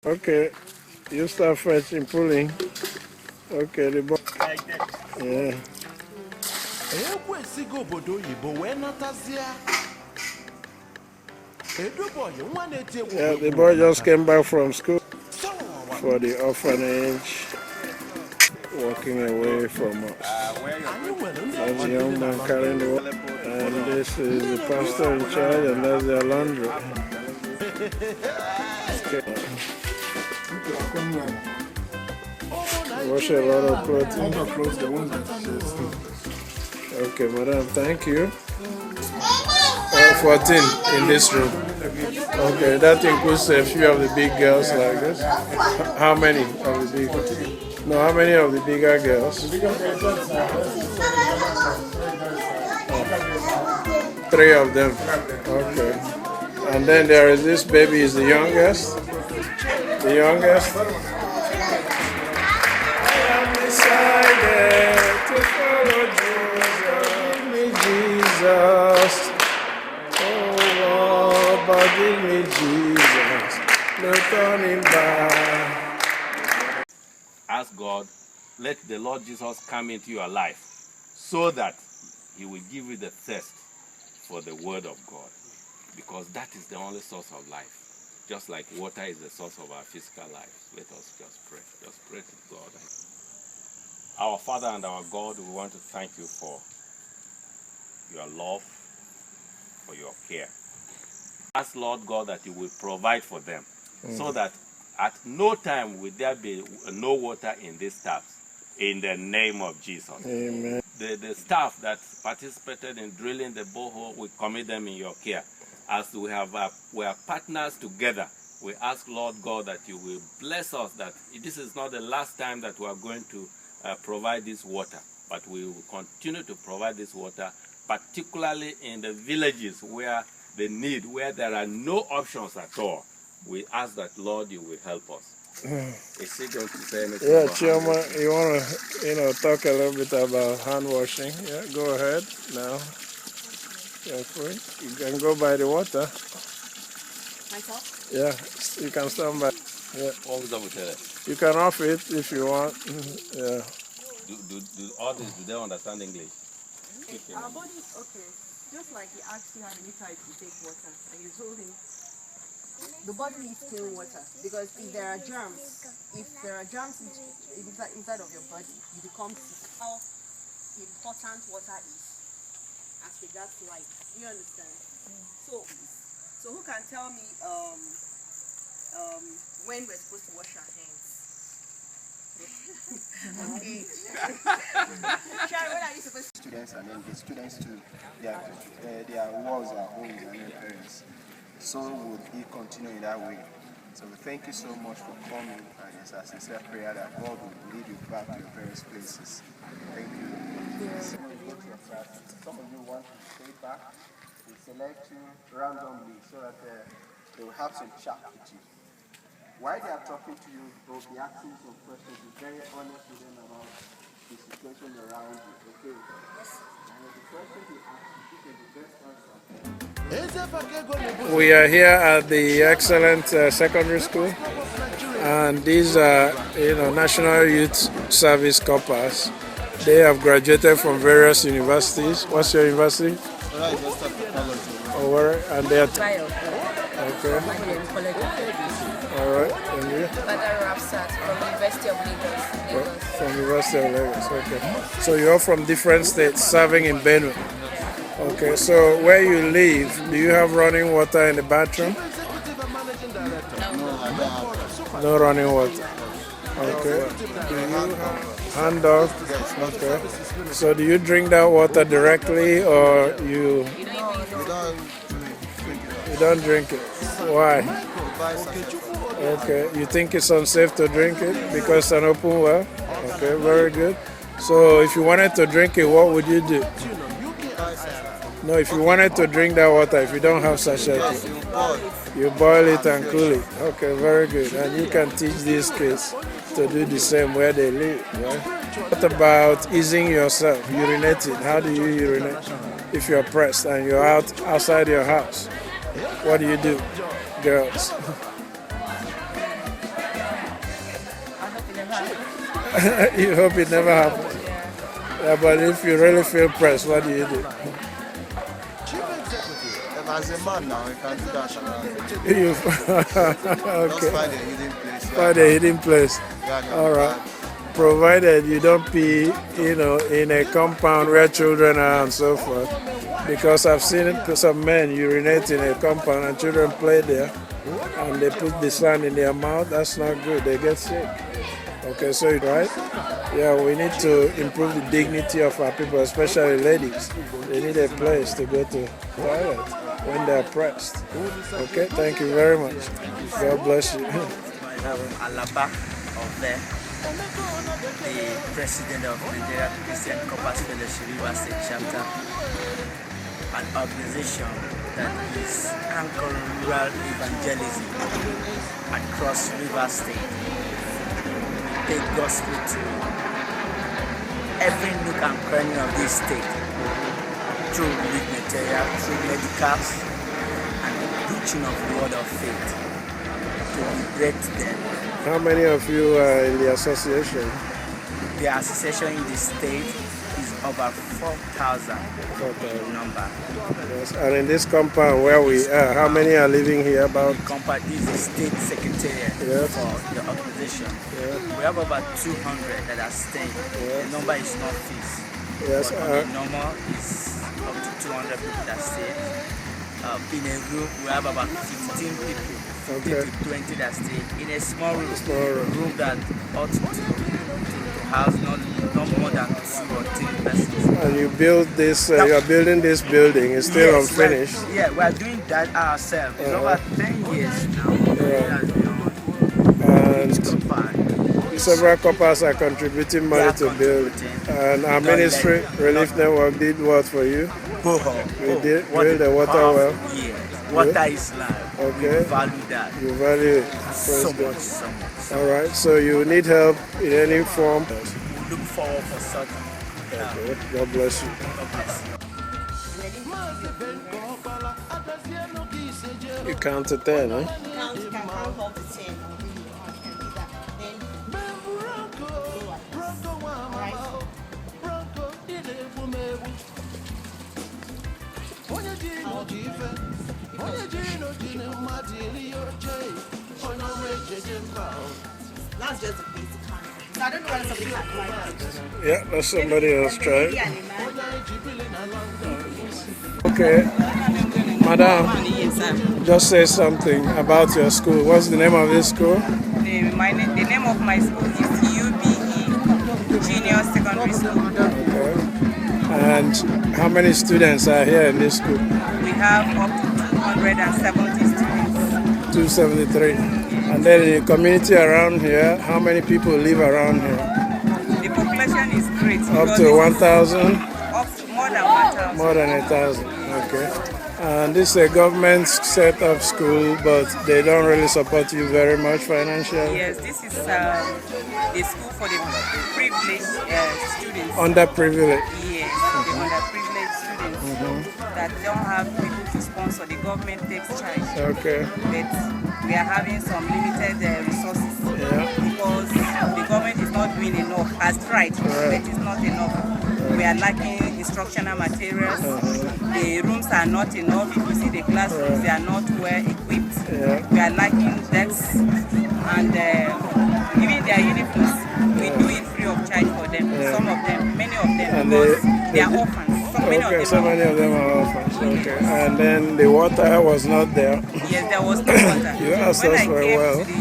Okay, you start fetching, pulling. Okay, the boy. Yeah. Yeah, the boy just came back from school for the orphanage, walking away from us. That's the young man carrying the water. And this is the pastor in charge, and that's their laundry. Okay. Wash a lot of clothing. Okay, madam, thank you. 14 in this room. Okay, that includes a few of the big girls like this. How many of the big? No, how many of the bigger girls? 3 of them. Okay. And then there is this baby, is the youngest. The youngest. I am decided to follow Jesus. Oh Lord, but give me Jesus. No turning back. Ask God, let the Lord Jesus come into your life so that He will give you the thirst for the Word of God, because that is the only source of life. Just like water is the source of our physical life. Let us just pray. Just pray to God. Our Father and our God, we want to thank you for your love, for your care. Ask Lord God that you will provide for them, so that at no time will there be no water in these taps. In the name of Jesus. Amen. The staff that participated in drilling the borehole, we commit them in your care. As we are partners together, we ask Lord God that you will bless us, that this is not the last time that we are going to provide this water, but we will continue to provide this water, particularly in the villages where the need, where there are no options at all. We ask that, Lord, you will help us. Is he going to say anything? Yeah, Chioma, you want to, talk a little bit about hand washing? Yeah, go ahead now. You're free. You can go by the water. Myself? Yeah, you can stand by. Yeah. What was that with her? You can off it if you want. Yeah. Do all this, do they understand English? Our body, okay. Just like he asked you how many times you take water, and you told him the body needs clean water, because if there are germs inside of your body, you become sick. How important water is as regards life. You understand? So who can tell me when we're supposed to wash our hands? Okay. Sharon, when are you supposed to? Students, and then the students too, their walls are homes and their parents. So would he continue in that way. So we thank you so much for coming, and it's a sincere prayer that God will lead you back to your various places. Thank you. Some of you want to stay back. We select you randomly so that they will have some chat with you. While they are talking to you, they will be asking some questions. Be very honest with them about the situation around you. Okay? And the question they ask you, this is the best answer. We are here at the Excellent Secondary School, and these are, National Youth Service Corps. They have graduated from various universities. What's your university? Oh, where? And they are. Okay. All right. And you? From University of Lagos. From University of Lagos. Okay. So you're from different states, serving in Benue. Okay, so where you live, do you have running water in the bathroom? No running water. Okay. Do you hand off? Okay. So do you drink that water directly, or you don't drink it? Why? Okay. You think it's unsafe to drink it because it's an open well? Okay, very good. So if you wanted to drink it, what would you do? No, if you wanted to drink that water, if you don't have sachet, you boil it and cool it. Okay, very good. And you can teach these kids to do the same where they live, right? What about easing yourself, urinating? How do you urinate? If you're pressed and you're outside your house, what do you do, girls? happen. You hope it never happens. Yeah, but if you really feel pressed, what do you do? As a man now, you can do that around. You Just okay. find a hidden place. Find a hidden place. All right. Provided you don't pee, in a compound where children are and so forth. Because I've seen some men urinate in a compound and children play there and they put the sand in their mouth. That's not good. They get sick. Okay, so right? Yeah, we need to improve the dignity of our people, especially ladies. They need a place to go to toilet when they're pressed. Okay, thank you very much. God bless you. Alaba of there, the president of Nigeria Christian Corpus Fellowship River State Chapter, an organization that is anchoring rural evangelism across River State. We take gospel to every nook and cranny of this state through relief material, through medicals, and the preaching of the word of faith to liberate them. How many of you are in the association? The association in the state is over 4,000 in number. Yes. And in this compound where we are, how many are living here? About This is the state secretariat Yes. for the organization. Yeah. We have about 200 that are staying. The number is not fixed. yes, But on the normal is up to 200 people that stay. In a room, we have about 15 people. 15 Okay. to 20 that stay in a small room. Small room. that ought to house not more than 2 or 3 persons. and you build this. You're building this building. It's still Yes, unfinished. we are doing that ourselves. It's over 10 years now. And several couples are contributing money to build. And our ministry, Relief Network, did what for you? We did build a water well. Yeah. Water is life. Okay. We value that. You value it. So Praise God. much, so much. All right. So you need help in any form. We look forward for such. Okay. God bless you. God bless you. You count to 10, huh? You can count up to 10. That's just a basic count. So I don't know whether somebody can try that. Yeah, let somebody else try it. Yeah, man. Okay. Madam, just say something about your school. What's the name of this school? The name of my school is UBE Junior Secondary School. Okay. And how many students are here in this school? We have up to 270 students. 273. And then in the community around here, how many people live around here? The population is great. Up because to it's 1,000? Up to more than 1,000. More than 1,000. Okay. And this is a government set up school, but they don't really support you very much financially? Yes, this is a school for the privileged students. Underprivileged? Yes, the underprivileged students that don't have people to sponsor. The government takes charge. Okay. But we are having some limited resources because the government is not doing enough as tried, but it's not enough. We are lacking instructional materials. The rooms are not enough. If you see the classrooms, they are not well equipped. We are lacking desks and even their uniforms. We do it free of charge for them. Some of them, many of them, And because they are orphans. So many of them are orphans. Okay. And then the water was not there. Yes, there was no water. You asked when us I for a came well. to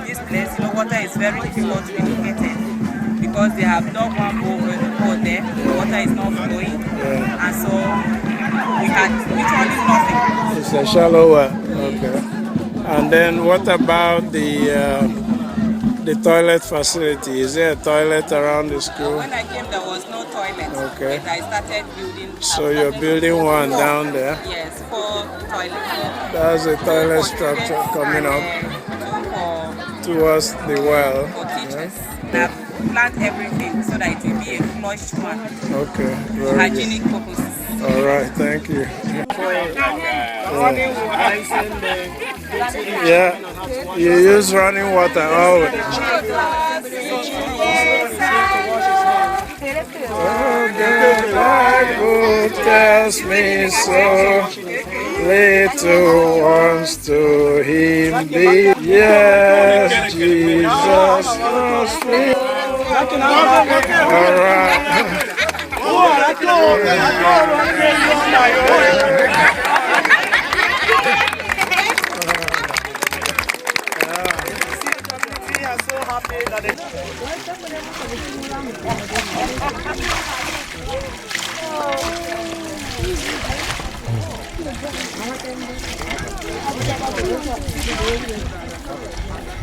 this place, water is very difficult to be located because they have dug one hole there. The water is not flowing, and so we had literally nothing. It's a shallow well. Okay. And then what about the toilet facility? Is there a toilet around the school? When I came, there was no toilet. Okay. But I started building. So you're building one down there? Yes, 4 toilets. That's a toilet structure coming up towards the well. For teachers. I've planned everything so that it will be a flushed one. Okay, very Hygienic purposes. good. All right, thank you. Yeah, you use running water always. Oh, the Bible tells me so. Little ones to him be. Yes, Jesus loves me. All right.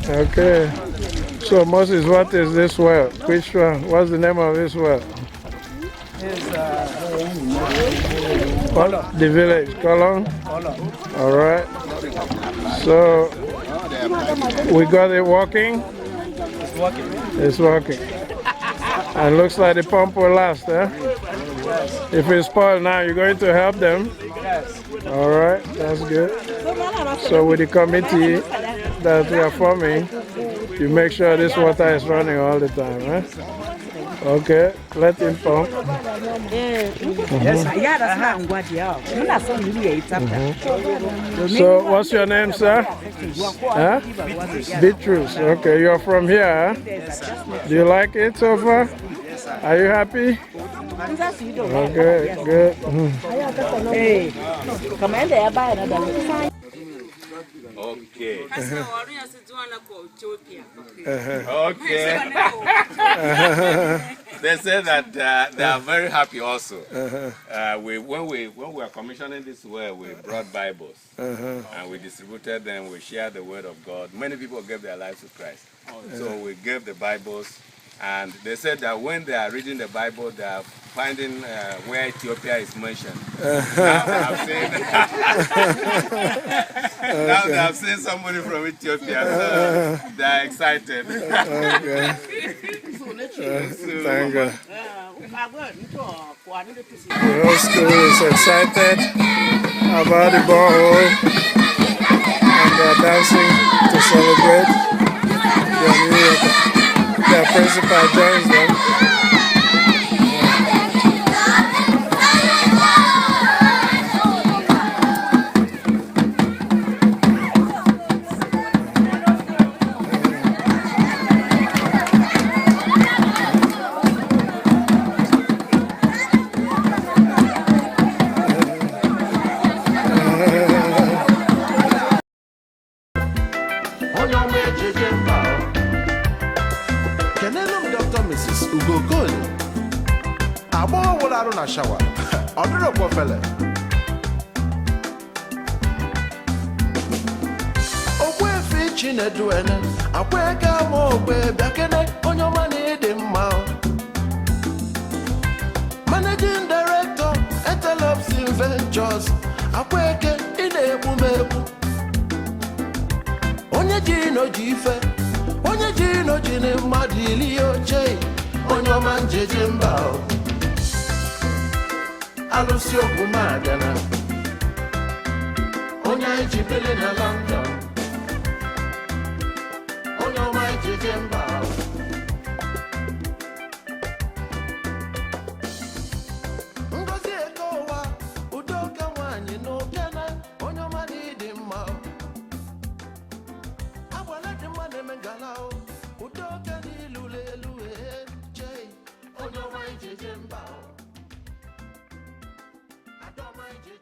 Okay. So Moses, what is this well? Which one? What's the name of this well? What? The village, Colon? All right. So we got it working? It's working. It's working. And looks like the pump will last, eh? If it's spoiled now, you're going to help them? Yes. All right, that's good. So with the committee that we are forming, you make sure this water is running all the time, eh? Okay, let him pump. So what's your name, sir? Huh? Beatrice. Okay, you're from here, huh? Do you like it so far? Are you happy? Okay, good. Okay. They say that they are very happy also. When we were commissioning this well, we brought Bibles and we distributed them. We shared the word of God. Many people gave their lives to Christ. So we gave the Bibles, and they said that when they are reading the Bible, they are finding where Ethiopia is mentioned. Now they have seen somebody from Ethiopia, so they are excited. Okay. Thank God. The whole school is excited about the borehole, and they are dancing to celebrate their new year. Their principal joins them. Shower. I don't know what fella. Okwe fichi ne duene. Akwe kamo okwe bakene onyo mani de mao. Managing Director, Etelops Ventures. Akwe ke ine bumebu. Onye jino jife. Onye jino jine madili oche. Onyo manjeje mbao. Alusio Gumagana Onya Jibele na London Onyo my Jemba Ngozi Ekowa Udoka Wanyi no Piana Onyo Mani Dimma Abwala Dimane Mengalao Udoka ni Lule Lue Jay Onyo my Jemba I don't mind you,